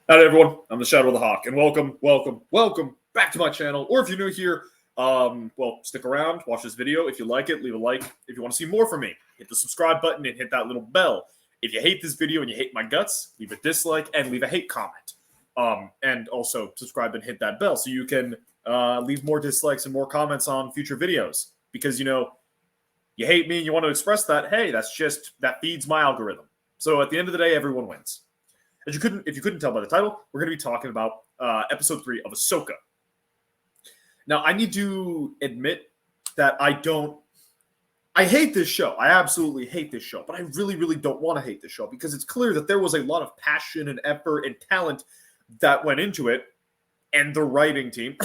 Howdy everyone, I'm the Shadow of the Hawk, and welcome back to my channel. Or if you're new here, well, stick around, watch this video. If you like it, leave a like. If you want to see more from me, hit the subscribe button and hit that little bell. If you hate this video and you hate my guts, leave a dislike and leave a hate comment. And also subscribe and hit that bell so you can leave more dislikes and more comments on future videos. Because, you know, you hate me and you want to express that, hey, that feeds my algorithm. So at the end of the day, everyone wins. If you couldn't tell by the title, we're going to be talking about episode 3 of Ashoka. Now, I need to admit that I hate this show. I absolutely hate this show, but I really, really don't want to hate this show because it's clear that there was a lot of passion and effort and talent that went into it, and the writing team,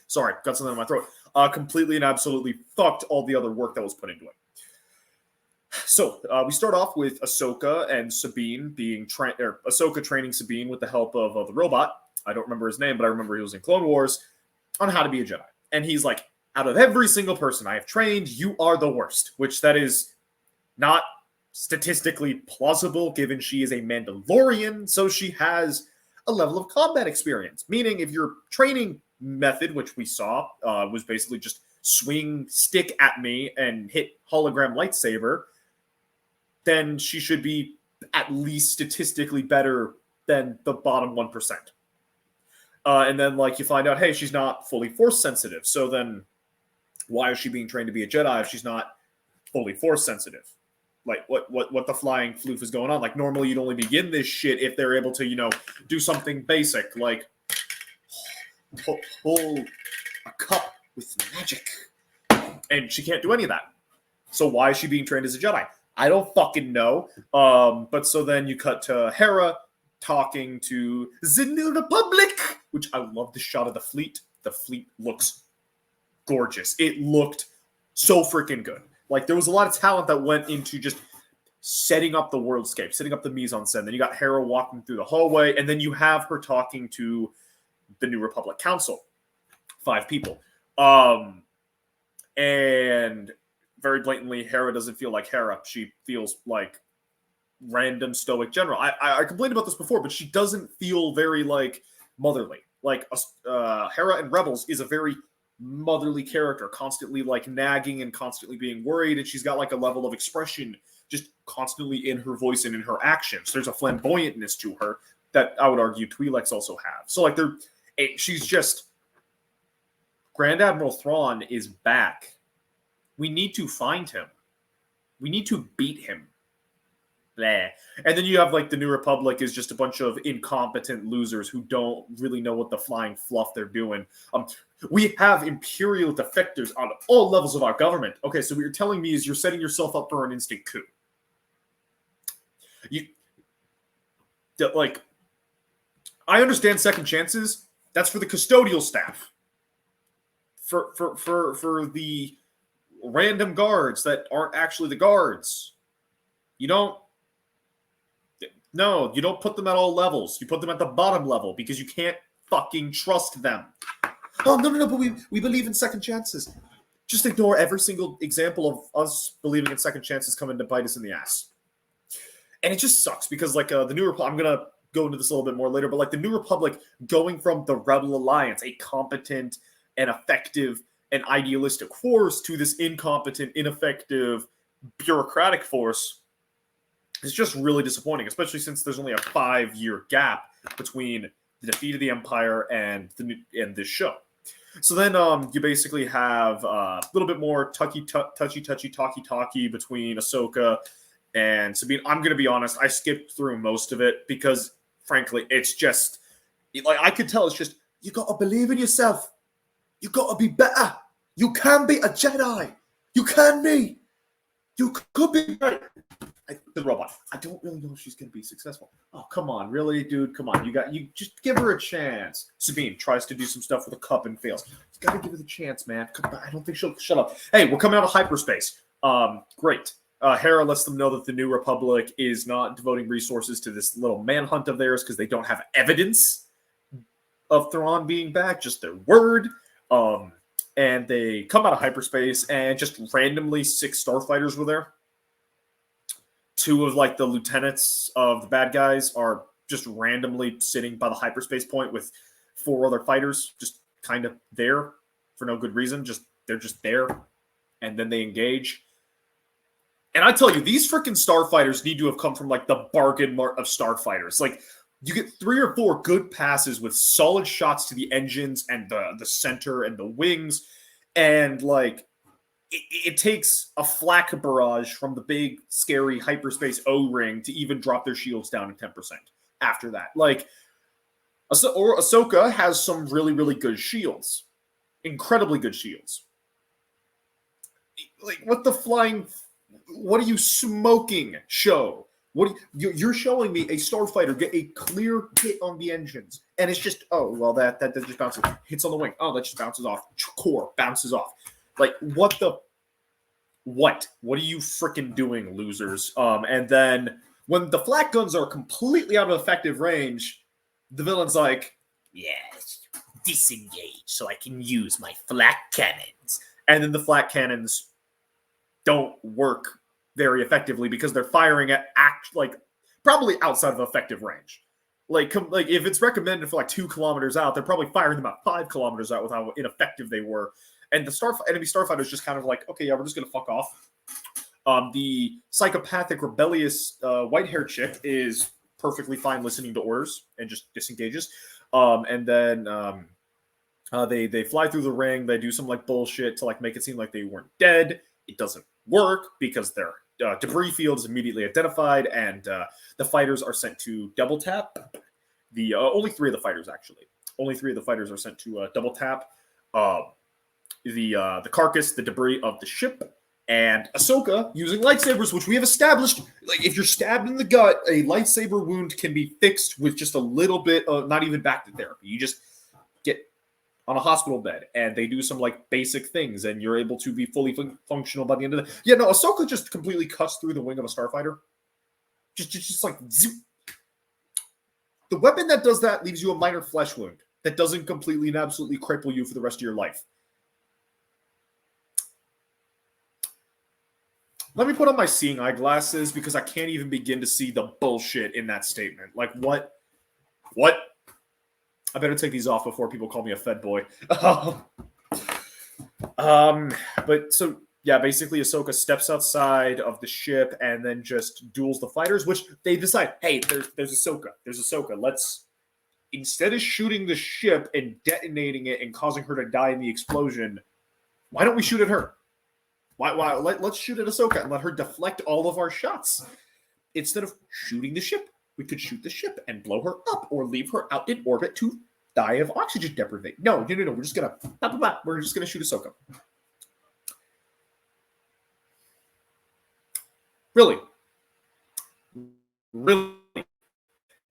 sorry, got something in my throat, completely and absolutely fucked all the other work that was put into it. So we start off with Ashoka and Sabine Ashoka training Sabine with the help of the robot. I don't remember his name, but I remember he was in Clone Wars on how to be a Jedi. And he's like, out of every single person I have trained, you are the worst, which that is not statistically plausible given she is a Mandalorian, so she has a level of combat experience. Meaning if your training method, which we saw, was basically just swing stick at me and hit hologram lightsaber, then she should be at least statistically better than the bottom 1%. And then, like, you find out, hey, she's not fully force sensitive. So then why is she being trained to be a Jedi if she's not fully force sensitive? Like, what the flying floof is going on? Like, normally you'd only begin this shit if they're able to, you know, do something basic, like pull a cup with magic. And she can't do any of that. So why is she being trained as a Jedi? I don't fucking know. But so then you cut to Hera talking to the New Republic, which I love the shot of the fleet. The fleet looks gorgeous. It looked so freaking good. Like, there was a lot of talent that went into just setting up the worldscape, setting up the mise-en-scène. Then you got Hera walking through the hallway, and then you have her talking to the New Republic Council. 5 people. And very blatantly, Hera doesn't feel like Hera. She feels like random stoic general. I complained about this before, but she doesn't feel very, like, motherly. Like, Hera in Rebels is a very motherly character, constantly, like, nagging and constantly being worried, and she's got, like, a level of expression just constantly in her voice and in her actions. There's a flamboyantness to her that I would argue Twi'leks also have. So, like, she's just... Grand Admiral Thrawn is back. We need to find him. We need to beat him. Blah. And then you have, like, the New Republic is just a bunch of incompetent losers who don't really know what the flying fluff they're doing. We have Imperial defectors on all levels of our government. Okay, so what you're telling me is you're setting yourself up for an instant coup. Like, I understand second chances. That's for the custodial staff. For the random guards that aren't actually the guards. You don't put them at all levels. You put them at the bottom level because you can't fucking trust them. Oh, no, but we believe in second chances. Just ignore every single example of us believing in second chances coming to bite us in the ass. And it just sucks because, like, the New Republic, I'm going to go into this a little bit more later, but, like, the New Republic going from the Rebel Alliance, a competent and effective and idealistic force, to this incompetent, ineffective, bureaucratic force is just really disappointing, especially since there's only a 5-year gap between the defeat of the Empire and this show. So then you basically have a little bit more touchy talky between Ahsoka and Sabine. I'm going to be honest, I skipped through most of it because, frankly, it's just, like, I could tell it's just, you got to believe in yourself. You got to be better. You can be a Jedi. You can be. You could be better. The robot. I don't really know if she's going to be successful. Oh, come on. Really, dude? Come on. You just give her a chance. Sabine tries to do some stuff with a cup and fails. You got to give her the chance, man. I don't think she'll... Shut up. Hey, we're coming out of hyperspace. Great. Hera lets them know that the New Republic is not devoting resources to this little manhunt of theirs because they don't have evidence of Thrawn being back, just their word. And they come out of hyperspace, and just randomly 6 starfighters were there. 2 of, like, the lieutenants of the bad guys are just randomly sitting by the hyperspace point with 4 other fighters just kind of there for no good reason. They're just there, and then they engage. And I tell you, these freaking starfighters need to have come from like the bargain mart of starfighters. Like, you get 3 or 4 good passes with solid shots to the engines and the center and the wings, and like it takes a flak barrage from the big scary hyperspace O-ring to even drop their shields down to 10% after that. Like, Ashoka has some really, really good shields, incredibly good shields. Like, what the flying? What are you smoking? Show. What you're showing me a starfighter get a clear hit on the engines, and it's just, oh well, that just bounces, hits on the wing. Oh, that just bounces off. Core bounces off. Like, what are you freaking doing, losers? And then when the flak guns are completely out of effective range, the villain's like, yes, disengage so I can use my flak cannons. And then the flak cannons don't work very effectively because they're firing at probably outside of effective range. Like if it's recommended for like 2 kilometers out, they're probably firing them about 5 kilometers out with how ineffective they were. And the enemy starfighter is just kind of like, okay, yeah, we're just gonna fuck off. The psychopathic, rebellious, white-haired chick is perfectly fine listening to orders and just disengages. And then they fly through the ring. They do some like bullshit to like make it seem like they weren't dead. It doesn't work because their debris field is immediately identified, and the fighters are sent to double tap. The only 3 of the fighters are sent to double tap the carcass, the debris of the ship, and Ashoka using lightsabers, which we have established. Like, if you're stabbed in the gut, a lightsaber wound can be fixed with just a little bit of, not even back to therapy. You just get on a hospital bed, and they do some like basic things, and you're able to be fully functional by the end of the. Yeah, no, Ashoka just completely cuts through the wing of a starfighter. Just like zoop. The weapon that does that leaves you a minor flesh wound that doesn't completely and absolutely cripple you for the rest of your life. Let me put on my seeing eyeglasses because I can't even begin to see the bullshit in that statement. Like, what? I better take these off before people call me a fed boy. But so, yeah, basically Ashoka steps outside of the ship and then just duels the fighters, which they decide, hey, there's Ashoka. There's Ashoka. Let's, instead of shooting the ship and detonating it and causing her to die in the explosion, why don't we shoot at her? Let's shoot at Ashoka and let her deflect all of our shots. Instead of shooting the ship, we could shoot the ship and blow her up or leave her out in orbit to die of oxygen deprivation. No. We're just gonna shoot Ashoka. Really. And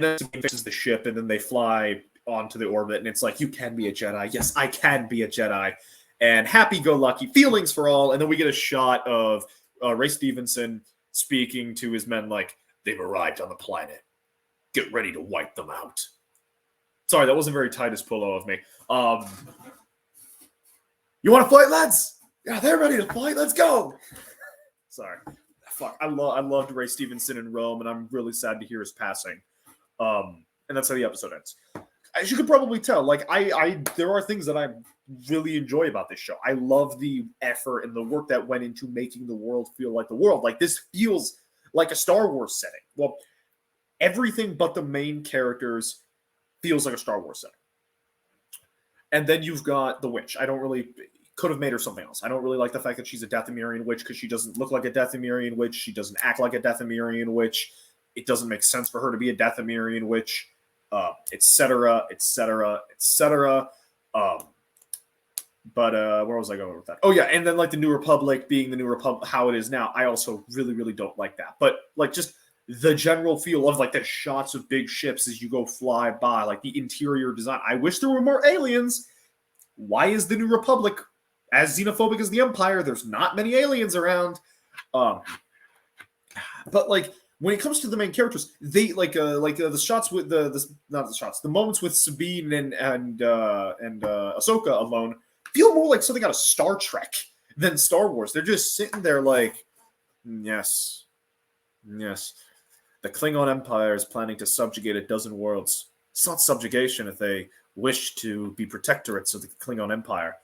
then Sabine fixes the ship, and then they fly onto the orbit, and it's like, you can be a Jedi. Yes, I can be a Jedi. And happy-go-lucky feelings for all. And then we get a shot of Ray Stevenson speaking to his men like, they've arrived on the planet. Get ready to wipe them out. Sorry, that wasn't very Titus Pullo of me. You want to fight, lads? Yeah, they're ready to fight. Let's go. Sorry. Fuck, I loved Ray Stevenson in Rome, and I'm really sad to hear his passing. And that's how the episode ends. As you could probably tell, like, there are things that I really enjoy about this show. I love the effort and the work that went into making the world feel like the world. Like, this feels like a Star Wars setting. Well, everything but the main characters feels like a Star Wars setting. And then you've got the witch. Could have made her something else. I don't really like the fact that she's a Dathomirian witch because she doesn't look like a Dathomirian witch. She doesn't act like a Dathomirian witch. It doesn't make sense for her to be a Dathomirian witch, etc., etc., etc. But where was I going with that? Oh, yeah, and then like the New Republic being the New Republic, how it is now, I also really, really don't like that. But like just the general feel of like the shots of big ships as you go fly by, like the interior design. I wish there were more aliens. Why is the New Republic as xenophobic as the Empire? There's not many aliens around. But like when it comes to the main characters, they the shots with the moments with Sabine and Ahsoka alone feel more like something out of Star Trek than Star Wars. They're just sitting there like, yes. The Klingon Empire is planning to subjugate a dozen worlds. It's not subjugation if they wish to be protectorates of the Klingon Empire.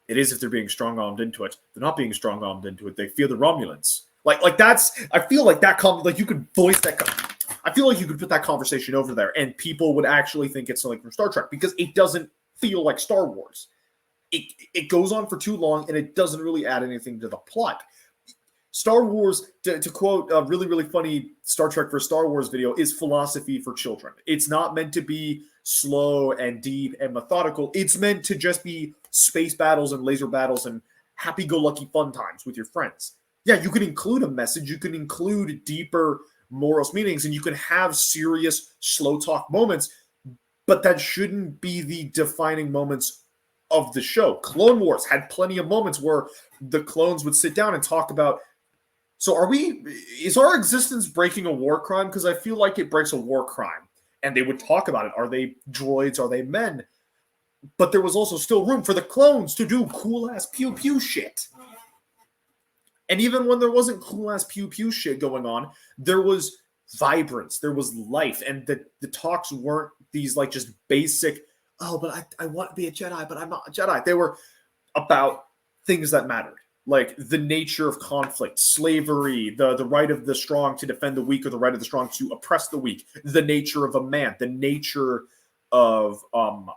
It is if they're being strong-armed into it. They're not being strong-armed into it. They fear the Romulans. Like that's. I feel like that. Like you could voice that. I feel like you could put that conversation over there, and people would actually think it's something from Star Trek because it doesn't feel like Star Wars. It goes on for too long, and it doesn't really add anything to the plot. Star Wars, to quote a really, really funny Star Trek for Star Wars video, is philosophy for children. It's not meant to be slow and deep and methodical. It's meant to just be space battles and laser battles and happy-go-lucky fun times with your friends. Yeah, you can include a message. You can include deeper morals meanings, and you can have serious, slow talk moments, but that shouldn't be the defining moments of the show. Clone Wars had plenty of moments where the clones would sit down and talk about, so is our existence breaking a war crime? Because I feel like it breaks a war crime. And they would talk about it. Are they droids? Are they men? But there was also still room for the clones to do cool-ass pew-pew shit. And even when there wasn't cool-ass pew-pew shit going on, there was vibrance, there was life, and the talks weren't these, like, just basic, oh, but I want to be a Jedi, but I'm not a Jedi. They were about things that mattered, like the nature of conflict, slavery, the right of the strong to defend the weak, or the right of the strong to oppress the weak, the nature of a man, the nature of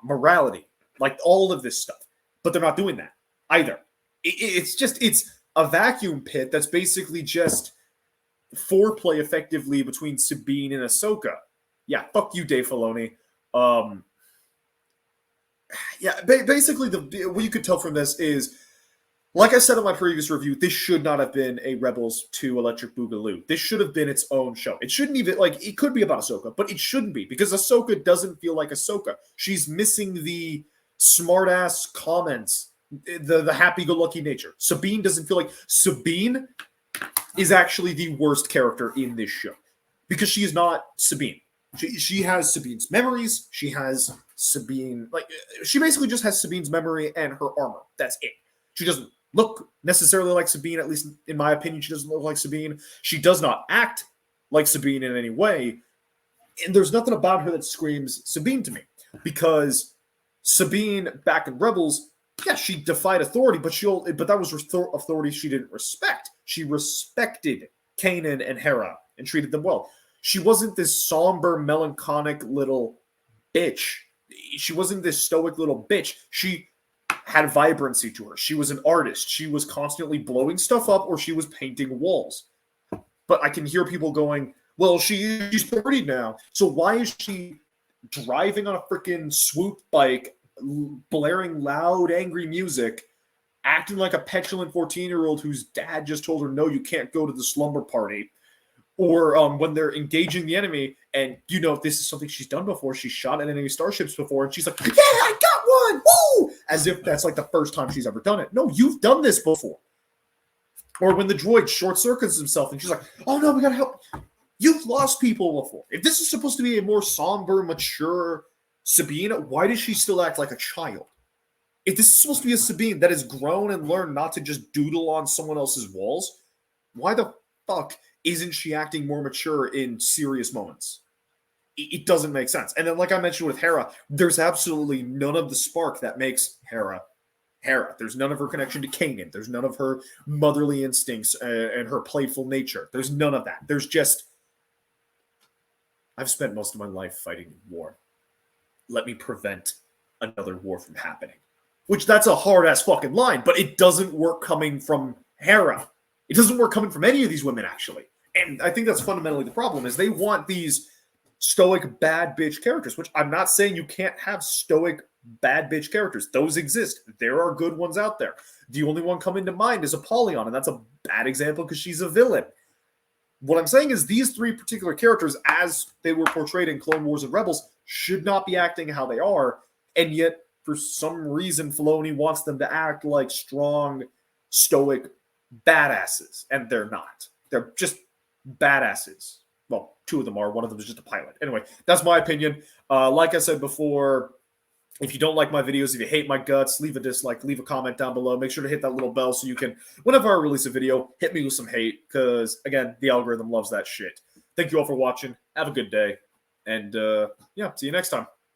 morality, like all of this stuff. But they're not doing that either. It's a vacuum pit that's basically just foreplay effectively between Sabine and Ahsoka. Yeah, fuck you, Dave Filoni. Basically, what you could tell from this is, like I said in my previous review, this should not have been a Rebels 2 Electric Boogaloo. This should have been its own show. It shouldn't even, it could be about Ahsoka, but it shouldn't be, because Ahsoka doesn't feel like Ahsoka. She's missing the smart-ass comments, the happy-go-lucky nature. Sabine doesn't feel like... Sabine is actually the worst character in this show, because she is not Sabine. She has Sabine's memories. She has Sabine... she basically just has Sabine's memory and her armor. That's it. She doesn't look necessarily like Sabine, at least in my opinion. She doesn't look like Sabine. She does not act like Sabine in any way. And there's nothing about her that screams Sabine to me. Because Sabine, back in Rebels, yeah, she defied authority, but that was authority she didn't respect. She respected Kanan and Hera and treated them well. She wasn't this somber, melancholic little bitch. She wasn't this stoic little bitch. She had vibrancy to her. She was an artist. She was constantly blowing stuff up, or she was painting walls. But I can hear people going, well, she's 30 now, so why is she driving on a freaking swoop bike, blaring loud, angry music, acting like a petulant 14-year-old whose dad just told her, no, you can't go to the slumber party? Or when they're engaging the enemy, and this is something she's done before. She's shot at enemy starships before, and she's like, yeah, I got one! Woo! As if that's like the first time she's ever done it. No, you've done this before. Or when the droid short-circuits himself, and she's like, oh no, we gotta help. You've lost people before. If this is supposed to be a more somber, mature Sabine, why does she still act like a child? If this is supposed to be a Sabine that has grown and learned not to just doodle on someone else's walls, why the fuck isn't she acting more mature in serious moments? It doesn't make sense. And then, like I mentioned with Hera, there's absolutely none of the spark that makes Hera Hera. There's none of her connection to Kanan. There's none of her motherly instincts and her playful nature. There's none of that. There's just, I've spent most of my life fighting war. Let me prevent another war from happening. Which, that's a hard-ass fucking line, but it doesn't work coming from Hera. It doesn't work coming from any of these women, actually. And I think that's fundamentally the problem, is they want these stoic bad bitch characters, which I'm not saying you can't have stoic bad bitch characters. Those exist. There are good ones out there. The only one coming to mind is Apollyon, and that's a bad example because she's a villain. What I'm saying is these three particular characters, as they were portrayed in Clone Wars and Rebels, should not be acting how they are, and yet for some reason Filoni wants them to act like strong, stoic badasses, and they're not. They're just badasses. Well, two of them are. One of them is just a pilot. Anyway, that's my opinion. Like I said before, if you don't like my videos, if you hate my guts, leave a dislike, leave a comment down below. Make sure to hit that little bell so you can, whenever I release a video, hit me with some hate, because, again, the algorithm loves that shit. Thank you all for watching. Have a good day. And, yeah, see you next time.